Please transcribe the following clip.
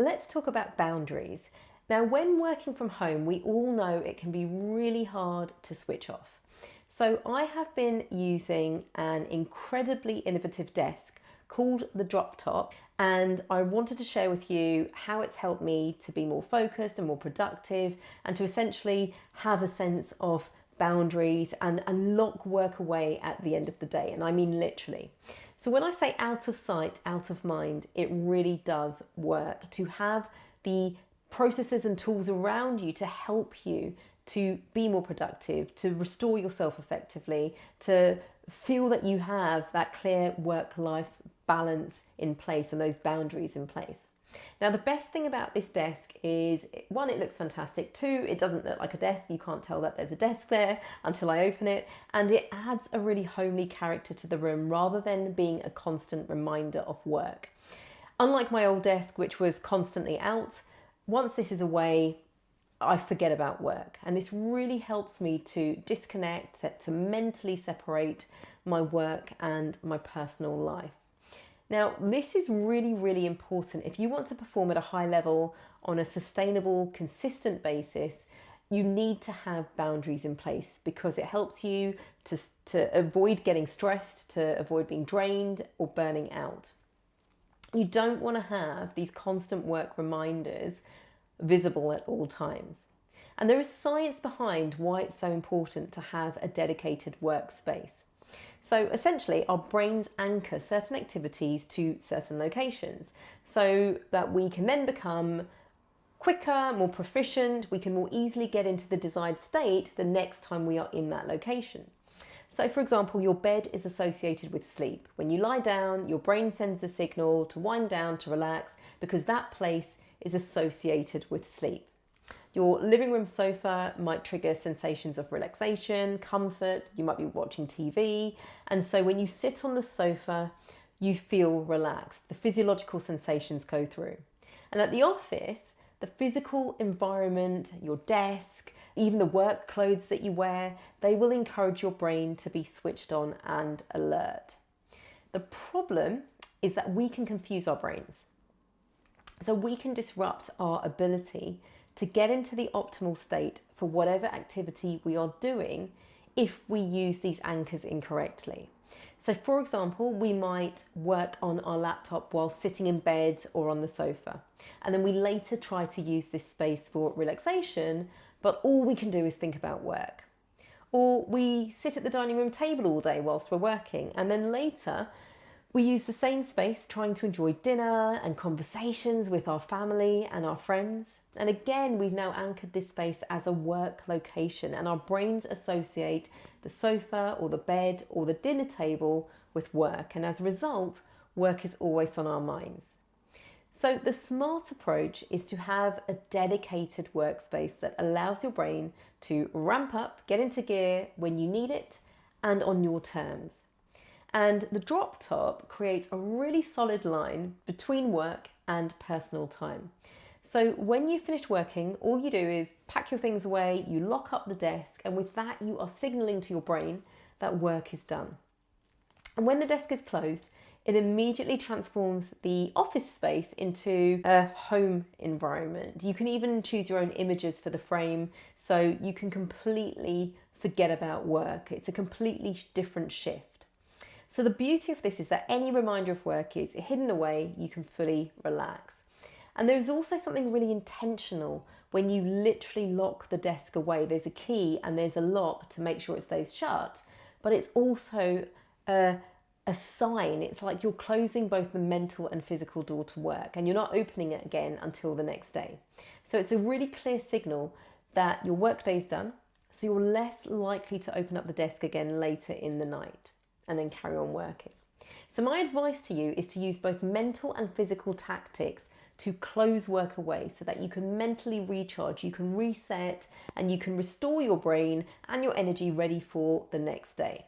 Let's talk about boundaries. Now, when working from home, we all know it can be really hard to switch off. So I have been using an incredibly innovative desk called the DropTop, and I wanted to share with you how it's helped me to be more focused and more productive, and to essentially have a sense of boundaries and lock work away at the end of the day. And I mean literally. So when I say out of sight, out of mind, it really does work to have the processes and tools around you to help you to be more productive, to restore yourself effectively, to feel that you have that clear work-life balance in place and those boundaries in place. Now, the best thing about this desk is, one, it looks fantastic. Two, it doesn't look like a desk. You can't tell that there's a desk there until I open it. And it adds a really homely character to the room rather than being a constant reminder of work. Unlike my old desk, which was constantly out, once this is away, I forget about work. And this really helps me to disconnect, to mentally separate my work and my personal life. Now, this is really, really important. If you want to perform at a high level on a sustainable, consistent basis, you need to have boundaries in place because it helps you to avoid getting stressed, to avoid being drained or burning out. You don't want to have these constant work reminders visible at all times. And there is science behind why it's so important to have a dedicated workspace. So essentially, our brains anchor certain activities to certain locations so that we can then become quicker, more proficient, we can more easily get into the desired state the next time we are in that location. So for example, your bed is associated with sleep. When you lie down, your brain sends a signal to wind down, to relax, because that place is associated with sleep. Your living room sofa might trigger sensations of relaxation, comfort, you might be watching TV, and so when you sit on the sofa, you feel relaxed. The physiological sensations go through. And at the office, the physical environment, your desk, even the work clothes that you wear, they will encourage your brain to be switched on and alert. The problem is that we can confuse our brains. So we can disrupt our ability to get into the optimal state for whatever activity we are doing if we use these anchors incorrectly. So for example, we might work on our laptop while sitting in bed or on the sofa. And then we later try to use this space for relaxation, but all we can do is think about work. Or we sit at the dining room table all day whilst we're working, and then later we use the same space trying to enjoy dinner and conversations with our family and our friends. And again, we've now anchored this space as a work location, and our brains associate the sofa or the bed or the dinner table with work. And as a result, work is always on our minds. So the smart approach is to have a dedicated workspace that allows your brain to ramp up, get into gear when you need it and on your terms. And the DropTop creates a really solid line between work and personal time. So when you finish working, all you do is pack your things away, you lock up the desk, and with that you are signaling to your brain that work is done. And when the desk is closed, it immediately transforms the office space into a home environment. You can even choose your own images for the frame, so you can completely forget about work. It's a completely different shift. So the beauty of this is that any reminder of work is hidden away, you can fully relax. And there's also something really intentional when you literally lock the desk away. There's a key and there's a lock to make sure it stays shut, but it's also a sign. It's like you're closing both the mental and physical door to work, and you're not opening it again until the next day. So it's a really clear signal that your workday is done, so you're less likely to open up the desk again later in the night and then carry on working. So my advice to you is to use both mental and physical tactics to close work away so that you can mentally recharge, you can reset, and you can restore your brain and your energy ready for the next day.